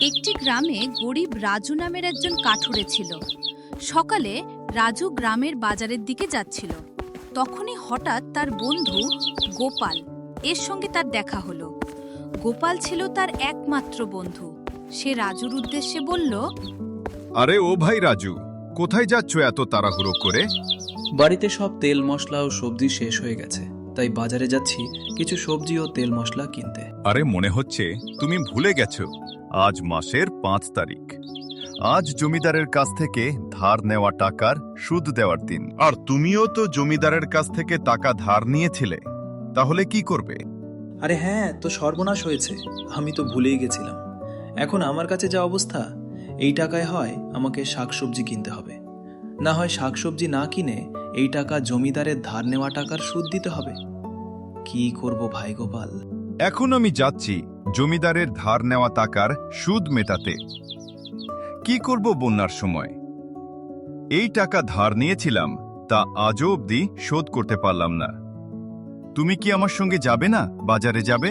একটি গ্রামে গরিব রাজু নামের একজন কাঠুরে ছিল। সকালে রাজু গ্রামের বাজারের দিকে যাচ্ছিল। তখনই হঠাৎ তার বন্ধু গোপাল এর সঙ্গে তার দেখা হলো। গোপাল ছিল তার একমাত্র বন্ধু। সে রাজুর উদ্দেশ্যে বলল, আরে ও ভাই রাজু, কোথায় যাচ্ছ এত তাড়াহুড়ো করে? বাড়িতে সব তেল মশলা ও সবজি শেষ হয়ে গেছে, তাই বাজারে যাচ্ছি কিছু সবজি ও তেল মশলা কিনতে। আরে মনে হচ্ছে তুমি ভুলে গেছো, আজ মাসের 5 তারিখ। আজ জমিদারের কাছ থেকে ধার নেওয়া টাকার সুদ দেওয়ার দিন। আর তুমিও তো জমিদারের কাছ থেকে টাকা ধার নিয়েছিলে, তাহলে কি করবে? আরে হ্যাঁ, তো সর্বনাশ হয়েছে, আমি তো ভুলেই গেছিলাম। এখন আমার কাছে যা অবস্থা, এই টাকায় হয় আমাকে শাকসবজি কিনতে হবে, না হয় শাকসবজি না কিনে এই টাকা জমিদারের ধার নেওয়া টাকার সুদ দিতে হবে। কি করব ভাই গোপাল? এখন আমি যাচ্ছি জমিদারের ধার নেওয়া টাকার সুদ মেটাতে। কি করব বন্যার সময়? এই টাকা ধার নিয়েছিলাম, তা আজও অবধি শোধ করতে পারলাম না। তুমি কি আমার সঙ্গে যাবে না? বাজারে যাবে?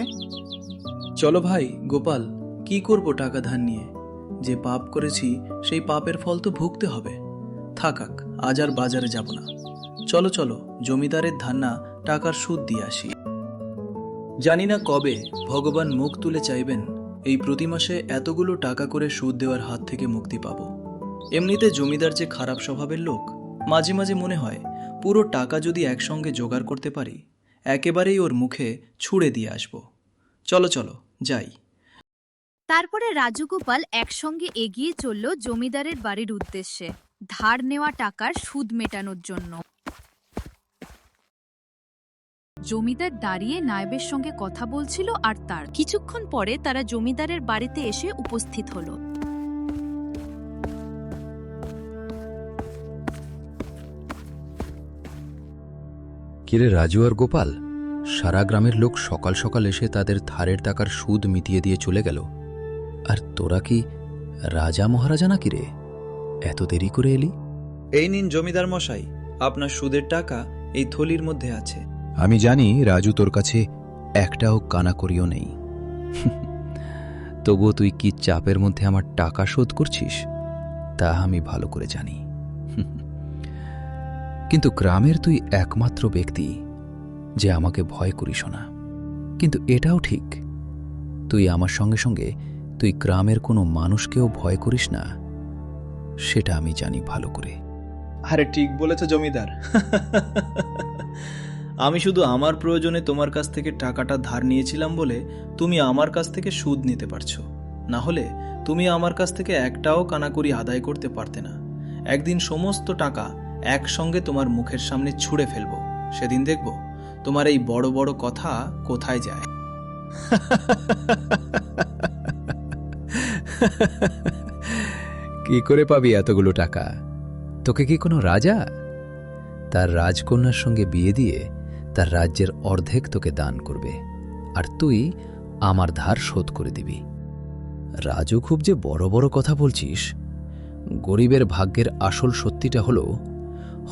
চলো ভাই গোপাল, কি করব টাকা ধার নিয়ে? যে পাপ করেছি সেই পাপের ফল তো ভুগতে হবে। থাকাক, আজ আর বাজারে যাব না। চলো চলো, জমিদারের ধার না টাকার সুদ দিয়ে আসি। জানি না কবে ভগবান মুখ তুলে চাইবেন এই প্রতি মাসে এতগুলো টাকা করে সুদ দেওয়ার হাত থেকে মুক্তি পাব। এমনিতে জমিদার যে খারাপ স্বভাবের লোক, মাঝে মাঝে মনে হয় পুরো টাকা যদি একসঙ্গে জোগাড় করতে পারি, একেবারেই ওর মুখে ছুঁড়ে দিয়ে আসব। চলো চলো যাই। তারপরে রাজু গোপাল একসঙ্গে এগিয়ে চলল জমিদারের বাড়ির উদ্দেশ্যে, ধার নেওয়া টাকার সুদ মেটানোর জন্য। জমিদার দাঁড়িয়ে নায়েবের সঙ্গে কথা বলছিল, আর তার কিছুক্ষণ পরে তারা জমিদারের বাড়িতে এসে উপস্থিত হলো। কিরে রাজু আর গোপাল, সারা গ্রামের লোক সকাল সকাল এসে তাদের ধারের টাকার সুদ মিটিয়ে দিয়ে চলে গেল, আর তোরা কি রাজা মহারাজা নাকি রে? এত দেরি করে এলি? এই নিন জমিদার মশাই, আপনার সুদের টাকা এই থলির মধ্যে আছে। আমি জানি রাজু, তোর কাছে একটাও কানাকড়িও নেই। তবুও তুই কি চাপের মধ্যে আমার টাকা শোধ করছিস তা আমি ভালো করে জানি। কিন্তু গ্রামের তুই একমাত্র ব্যক্তি যে আমাকে ভয় করিস না। কিন্তু এটাও ঠিক, তুই আমার সঙ্গে সঙ্গে তুই গ্রামের কোনো মানুষকেও ভয় করিস না, সেটা আমি জানি ভালো করে। আরে ঠিক বলেছ জমিদার। আমি শুধু আমার প্রয়োজনে তোমার কাছ থেকে টাকাটা ধার নিয়েছিলাম বলে তুমি আমার কাছ থেকে সুদ নিতে পারছো, না হলে তুমি আমার কাছ থেকে একটাও কানাকড়ি আদায় করতে পারতে না। একদিন সমস্ত টাকা একসঙ্গে তোমার মুখের সামনে ছুঁড়ে ফেলবো, সেদিন দেখব তোমার এই বড় বড় কথা কোথায় যায়। কি করে পাবি এতগুলো টাকা? তোকে কি কোনো রাজা তার রাজকন্যার সঙ্গে বিয়ে দিয়ে তার রাজ্যের অর্ধেক তোকে দান করবে, আর তুই আমার ধার শোধ করে দিবি? রাজু, খুব যে বড় বড় কথা বলছিস। গরিবের ভাগ্যের আসল সত্যিটা হলো,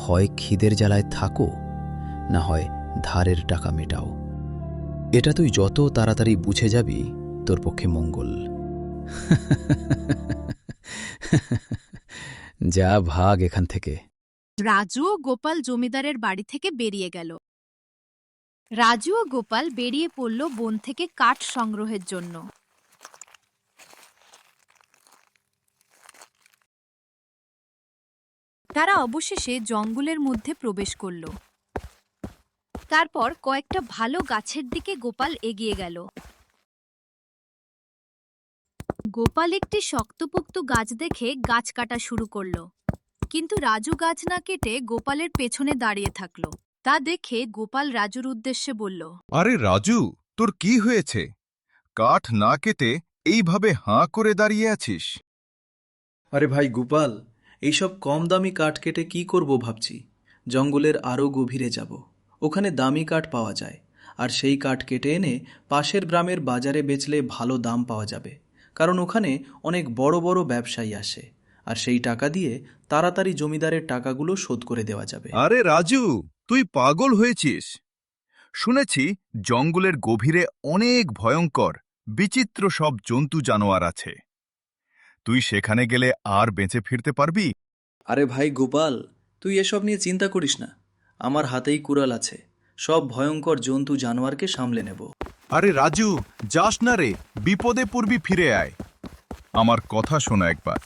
হয় খিদের জ্বালায় থাকো, না হয় ধারের টাকা মেটাও। এটা তুই যত তাড়াতাড়ি বুঝে যাবি তোর পক্ষে মঙ্গল। যা, ভাগ এখান থেকে। রাজু ও গোপাল জমিদারের বাড়ি থেকে বেরিয়ে গেল। রাজু ও গোপাল বেরিয়ে পড়ল বন থেকে কাঠ সংগ্রহের জন্য। তারা অবশেষে জঙ্গলের মধ্যে প্রবেশ করল। তারপর কয়েকটা ভালো গাছের দিকে গোপাল এগিয়ে গেল। গোপাল একটি শক্তপোক্ত গাছ দেখে গাছ কাটা শুরু করল, কিন্তু রাজু গাছ না কেটে গোপালের পেছনে দাঁড়িয়ে থাকল। তা দেখে গোপাল রাজুর উদ্দেশ্যে বলল, আরে রাজু, তোর কি হয়েছে? কাঠ না কেটে এইভাবে হাঁ করে দাঁড়িয়ে আছিস? আরে ভাই গোপাল, এইসব কম দামি কাঠ কেটে কি করব ভাবছি। জঙ্গলের আরও গভীরে যাব, ওখানে দামি কাঠ পাওয়া যায়, আর সেই কাঠ কেটে এনে পাশের গ্রামের বাজারে বেচলে ভালো দাম পাওয়া যাবে, কারণ ওখানে অনেক বড় বড় ব্যবসায়ী আসে, আর সেই টাকা দিয়ে তাড়াতাড়ি জমিদারের টাকাগুলো শোধ করে দেওয়া যাবে। আরে রাজু, তুই পাগল হয়েছিস? শুনেছি জঙ্গলের গভীরে অনেক ভয়ঙ্কর বিচিত্র সব জন্তু জানোয়ার আছে। তুই সেখানে গেলে আর বেঁচে ফিরতে পারবি? আরে ভাই গোপাল, তুই এসব নিয়ে চিন্তা করিস না। আমার হাতেই কুড়াল আছে, সব ভয়ঙ্কর জন্তু জানোয়ারকে সামলে নেব। আরে রাজু, যাস না রে, বিপদে পড়বি, ফিরে আয়। আমার কথা শোনো একবার।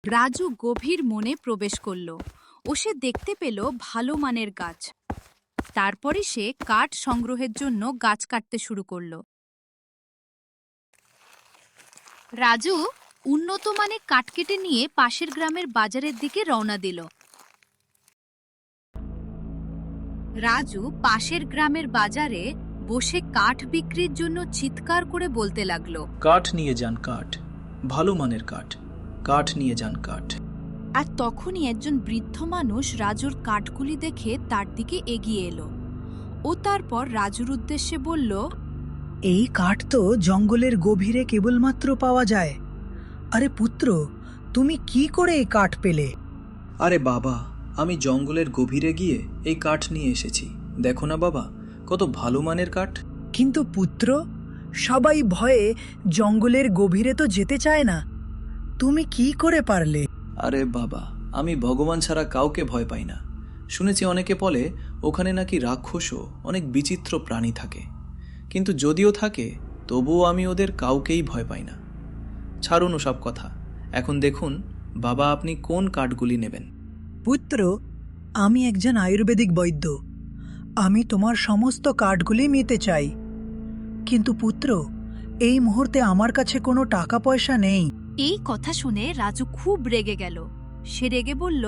রাজু গভীর মনে প্রবেশ করল ও সে দেখতে পেল ভালো মানের গাছ। তারপরে সে কাঠ সংগ্রহের জন্য গাছ কাটতে শুরু করল। রাজু উন্নত মানের কাঠ কেটে নিয়ে পাশের গ্রামের বাজারের দিকে রওনা দিল। রাজু পাশের গ্রামের বাজারে বসে কাঠ বিক্রির জন্য চিৎকার করে বলতে লাগলো, কাঠ নিয়ে যান, কাঠ, ভালো মানের কাঠ, কাঠ নিয়ে যান, কাঠ। আর তখনই একজন বৃদ্ধ মানুষ রাজুর কাঠগুলি দেখে তার দিকে এগিয়ে এলো। ও তারপর রাজুর উদ্দেশ্যে বলল, এই কাঠ তো জঙ্গলের গভীরে কেবলমাত্র পাওয়া যায়। আরে পুত্র, তুমি কি করে এই কাঠ পেলে? আরে বাবা, আমি জঙ্গলের গভীরে গিয়ে এই কাঠ নিয়ে এসেছি। দেখো না বাবা, কত ভালো মানের কাঠ। কিন্তু পুত্র, সবাই ভয়ে জঙ্গলের গভীরে তো যেতে চায় না, তুমি কি করে পারলে? আরে বাবা, আমি ভগবান ছাড়া কাউকে ভয় পাই না। শুনেছি অনেকে বলে ওখানে নাকি রাক্ষসও অনেক বিচিত্র প্রাণী থাকে, কিন্তু যদিও থাকে তবুও আমি ওদের কাউকেই ভয় পাই না। ছাড়ুন ওসব কথা, এখন দেখুন বাবা আপনি কোন কাঠগুলি নেবেন। পুত্র, আমি একজন আয়ুর্বেদিক বৈদ্য, আমি তোমার সমস্ত কাঠগুলি নিতে চাই। কিন্তু পুত্র, এই মুহূর্তে আমার কাছে কোনো টাকা পয়সা নেই। এই কথা শুনে রাজু খুব রেগে গেল। সে রেগে বলল,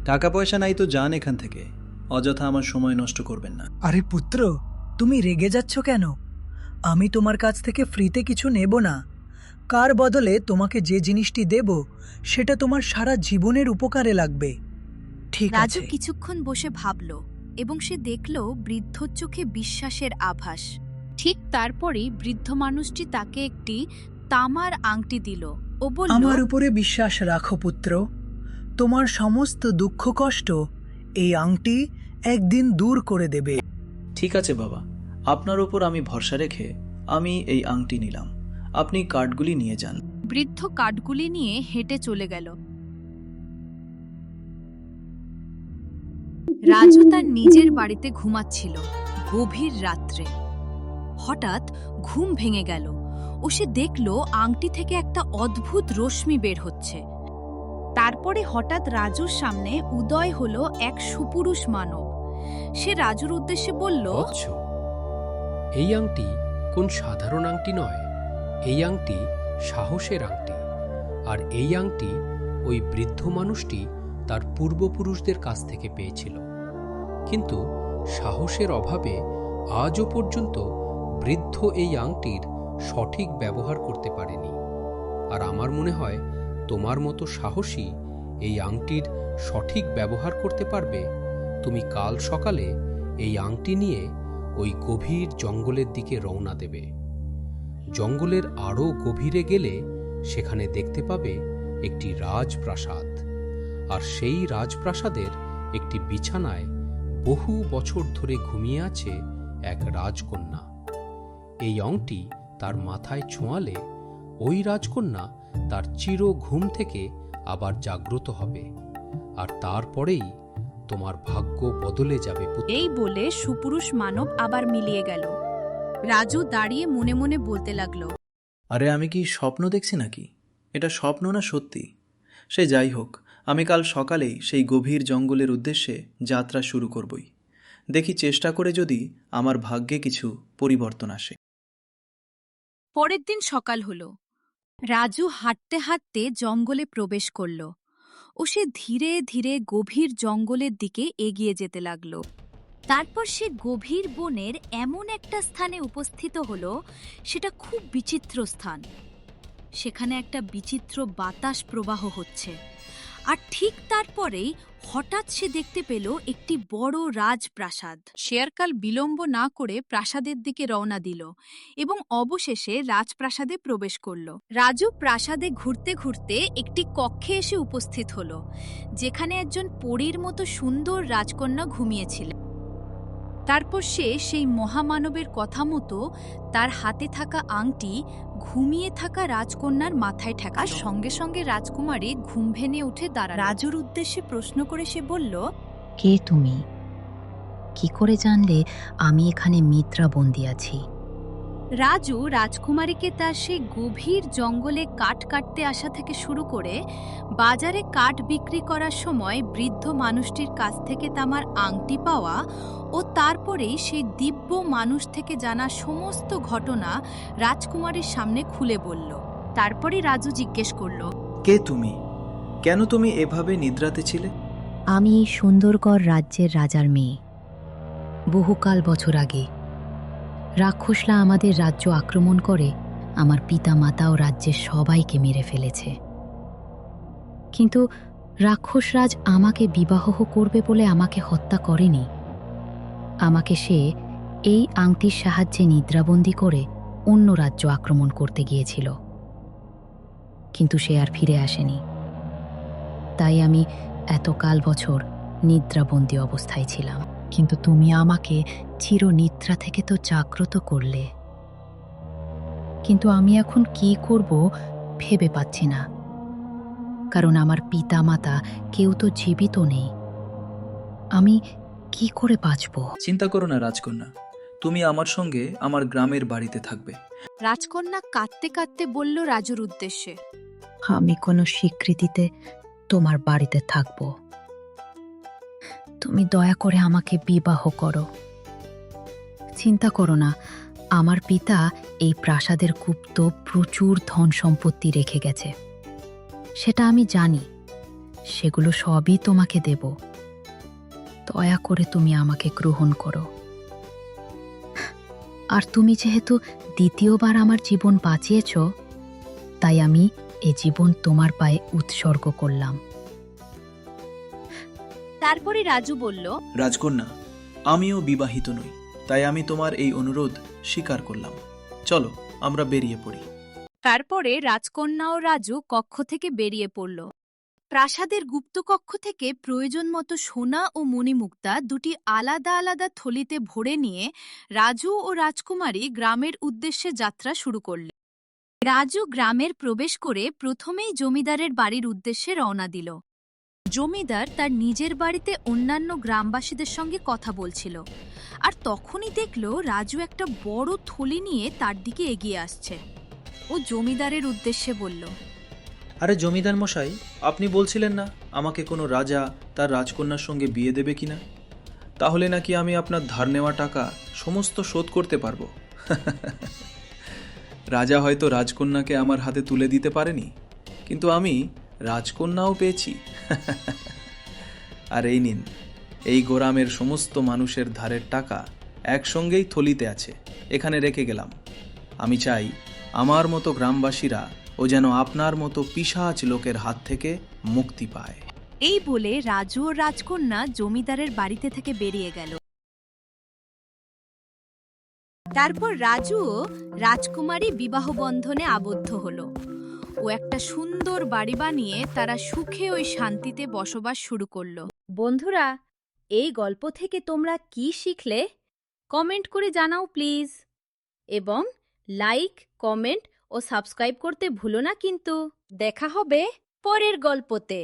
টাকা পয়সা নাই তো যান এখান থেকে, অযথা আমার সময় নষ্ট করবেন না। আরে পুত্র, তুমি রেগে যাচ্ছ কেন? আমি তোমার কাছ থেকে ফ্রিতে কিছু নেব না। কার বদলে তোমাকে যে জিনিসটি দেব সেটা তোমার সারা জীবনের উপকারে লাগবে। ঠিক রাজু আছে। কিছুক্ষণ বসে ভাবল এবং সে দেখল বৃদ্ধর চোখে বিশ্বাসের আভাস। ঠিক তারপরেই বৃদ্ধ মানুষটি তাকে একটি তামার আংটি দিল ও বলল, আমার উপরে বিশ্বাস রাখো পুত্র, তোমার সমস্ত দুঃখ কষ্ট এই আংটি একদিন দূর করে দেবে। ঠিক আছে বাবা, আপনার উপর আমি ভরসা রেখে আমি এই আংটি নিলাম। আপনি কাঠগুলি নিয়ে যান। বৃদ্ধ কাঠগুলি নিয়ে হেঁটে চলে গেল। রাজু তার নিজের বাড়িতে ঘুমাচ্ছিল গভীর রাত্রে। হঠাৎ ঘুম ভেঙে গেল ও সে দেখল আংটি থেকে একটা অদ্ভুত রশ্মি বের হচ্ছে। তারপরে হঠাৎ রাজুর সামনে উদয় হলো এক সুপুরুষ মানব। সে রাজুর উদ্দেশ্যে বলল, বৎস, এই আংটি কোন সাধারণ আংটি নয়, এই আংটি সাহসের আংটি। আর এই আংটি ওই বৃদ্ধ মানুষটি তার পূর্বপুরুষদের কাছ থেকে পেয়েছিল, কিন্তু সাহসের অভাবে আজও পর্যন্ত বৃদ্ধ এই আংটির সঠিক ব্যবহার করতে পারেনি। আর আমার মনে হয় তোমার মতো সাহসী এই আংটির সঠিক ব্যবহার করতে পারবে। তুমি কাল সকালে এই আংটি নিয়ে ওই গভীর জঙ্গলের দিকে রওনা দেবে। জঙ্গলের আরও গভীরে গেলে সেখানে দেখতে পাবে একটি রাজপ্রাসাদ, আর সেই রাজপ্রাসাদের একটি বিছানায় বহু বছর ধরে ঘুমিয়ে আছে এক রাজকন্যা। এই আংটি তার মাথায় ছোঁয়ালে ওই রাজকন্যা তার চির ঘুম থেকে আবার জাগ্রত হবে, আর তারপরেই তোমার ভাগ্য বদলে যাবে। এই বলে সুপুরুষ মানব আবার মিলিয়ে গেল। রাজু দাঁড়িয়ে মনে মনে বলতে লাগলো, আরে আমি কি স্বপ্ন দেখছি নাকি? এটা স্বপ্ন না সত্যি? সে যাই হোক, আমি কাল সকালেই সেই গভীর জঙ্গলের উদ্দেশ্যে যাত্রা শুরু করবই। দেখি চেষ্টা করে যদি আমার ভাগ্যে কিছু পরিবর্তন আসে। পরের দিন সকাল হলো। রাজু হাঁটতে হাঁটতে জঙ্গলে প্রবেশ করল ও সে ধীরে ধীরে গভীর জঙ্গলের দিকে এগিয়ে যেতে লাগল। তারপর সে গভীর বনের এমন একটা স্থানে উপস্থিত হল, সেটা খুব বিচিত্র স্থান। সেখানে একটা বিচিত্র বাতাস প্রবাহ হচ্ছে, আর ঠিক তারপরেই হঠাৎ সে দেখতে পেল একটি বড় রাজপ্রাসাদ। শেয়ারকাল বিলম্ব না করে প্রাসাদের দিকে রওনা দিল এবং অবশেষে রাজপ্রাসাদে প্রবেশ করল। রাজু প্রাসাদে ঘুরতে ঘুরতে একটি কক্ষে এসে উপস্থিত হল, যেখানে একজন পরীর মতো সুন্দর রাজকন্যা ঘুমিয়েছিলেন। তারপর সে সেই মহামানবের কথা মতো তার হাতে থাকা আংটি ঘুমিয়ে থাকা রাজকন্যার মাথায় ঠেকা, আর সঙ্গে সঙ্গে রাজকুমারী ঘুম ভেঙে উঠে দাঁড়াল। রাজুর উদ্দেশ্যে প্রশ্ন করে সে বলল, কে তুমি? কি করে জানলে আমি এখানে মিত্রা বন্দি আছি? রাজু রাজকুমারীকে তার সেই গভীর জঙ্গলে কাঠ কাটতে আসা থেকে শুরু করে বাজারে কাঠ বিক্রি করার সময় বৃদ্ধ মানুষটির কাছ থেকে তামার আংটি পাওয়া ও তারপরেই সেই দিব্য মানুষ থেকে জানা সমস্ত ঘটনা রাজকুমারীর সামনে খুলে বলল। তারপরে রাজু জিজ্ঞেস করল, কে তুমি? কেন তুমি এভাবে নিদ্রাতে ছিলে? আমি এই সুন্দরগড় রাজ্যের রাজার মেয়ে। বহুকাল বছর আগে রাক্ষসরা আমাদের রাজ্য আক্রমণ করে আমার পিতা মাতা ও রাজ্যের সবাইকে মেরে ফেলেছে। কিন্তু রাক্ষসরাজ আমাকে বিবাহ করবে বলে আমাকে হত্যা করেনি। আমাকে সে এই আংটির সাহায্যে নিদ্রাবন্দী করে অন্য রাজ্য আক্রমণ করতে গিয়েছিল, কিন্তু সে আর ফিরে আসেনি। তাই আমি এতকাল বছর নিদ্রাবন্দী অবস্থায় ছিলাম। কিন্তু তুমি আমাকে চিরনিদ্রা থেকে তো জাগ্রত করলে। কিন্তু আমি এখন কি করব ভেবে পাচ্ছি না, কারণ আমার পিতা মাতা কেউ তো জীবিত নেই। আমি কি করে বাঁচব? চিন্তা করো না রাজকন্যা, তুমি আমার সঙ্গে আমার গ্রামের বাড়িতে থাকবে। রাজকন্যা কাঁদতে কাঁদতে বলল রাজুর উদ্দেশ্যে, আমি কোনো স্বীকৃতিতে তোমার বাড়িতে থাকব। তুমি দয়া করে আমাকে বিবাহ করো। চিন্তা করো না, আমার পিতা এই প্রাসাদের গুপ্ত প্রচুর ধন সম্পত্তি রেখে গেছে। সেটা আমি জানি, সেগুলো সবই তোমাকে দেব। দয়া করে তুমি আমাকে গ্রহণ করো। আর তুমি যেহেতু দ্বিতীয়বার আমার জীবন বাঁচিয়েছ, তাই আমি এ জীবন তোমার পায়ে উৎসর্গ করলাম। তারপরে রাজু বলল, রাজকন্যা, আমিও বিবাহিত নই, তাই আমি তোমার এই অনুরোধ স্বীকার করলাম। চলো আমরা বেরিয়ে পড়ি। তারপরে রাজকন্যা ও রাজু কক্ষ থেকে বেরিয়ে পড়ল। প্রাসাদের গুপ্ত কক্ষ থেকে প্রয়োজন মতো সোনা ও মণিমুক্তা দুটি আলাদা আলাদা থলিতে ভরে নিয়ে রাজু ও রাজকুমারী গ্রামের উদ্দেশ্যে যাত্রা শুরু করলেন। রাজু গ্রামের প্রবেশ করে প্রথমেই জমিদারের বাড়ির উদ্দেশ্যে রওনা দিল। জমিদার তার নিজের বাড়িতে অন্যান্য গ্রামবাসীদের সঙ্গে কথা বলছিল, আর তখনই দেখল রাজু একটা বড় থলি নিয়ে তার দিকে এগিয়ে আসছে। ও জমিদারের উদ্দেশ্যে বলল, আরে জমিদার মশাই, আপনি বলছিলেন না আমাকে কোনো রাজা তার রাজকন্যার সঙ্গে বিয়ে দেবে কিনা? তাহলে নাকি আমি আপনার ধার নেওয়া টাকা সমস্ত শোধ করতে পারবো। রাজা হয়তো রাজকন্যাকে আমার হাতে তুলে দিতে পারেনি, কিন্তু আমি রাজকন্যাও পেয়েছি। আর এই নিন, এই গোরামের সমস্ত মানুষের ধারের টাকা একসঙ্গেই থলিতে আছে, এখানে রেখে গেলাম। আমি চাই আমার মতো গ্রামবাসীরা ও যেন আপনার মতো পিশাচ লোকের হাত থেকে মুক্তি পায়। এই বলে রাজু ও রাজকন্যা জমিদারের বাড়িতে থেকে বেরিয়ে গেল। তারপর রাজু ও রাজকুমারী বিবাহ বন্ধনে আবদ্ধ হলো ও একটা সুন্দর বাড়ি বানিয়ে তারা সুখে ওই শান্তিতে বসবাস শুরু করলো। বন্ধুরা, এই গল্প থেকে তোমরা কি শিখলে কমেন্ট করে জানাও প্লিজ, এবং লাইক, কমেন্ট ও সাবস্ক্রাইব করতে ভুলো না কিন্তু। দেখা হবে পরের গল্পতে।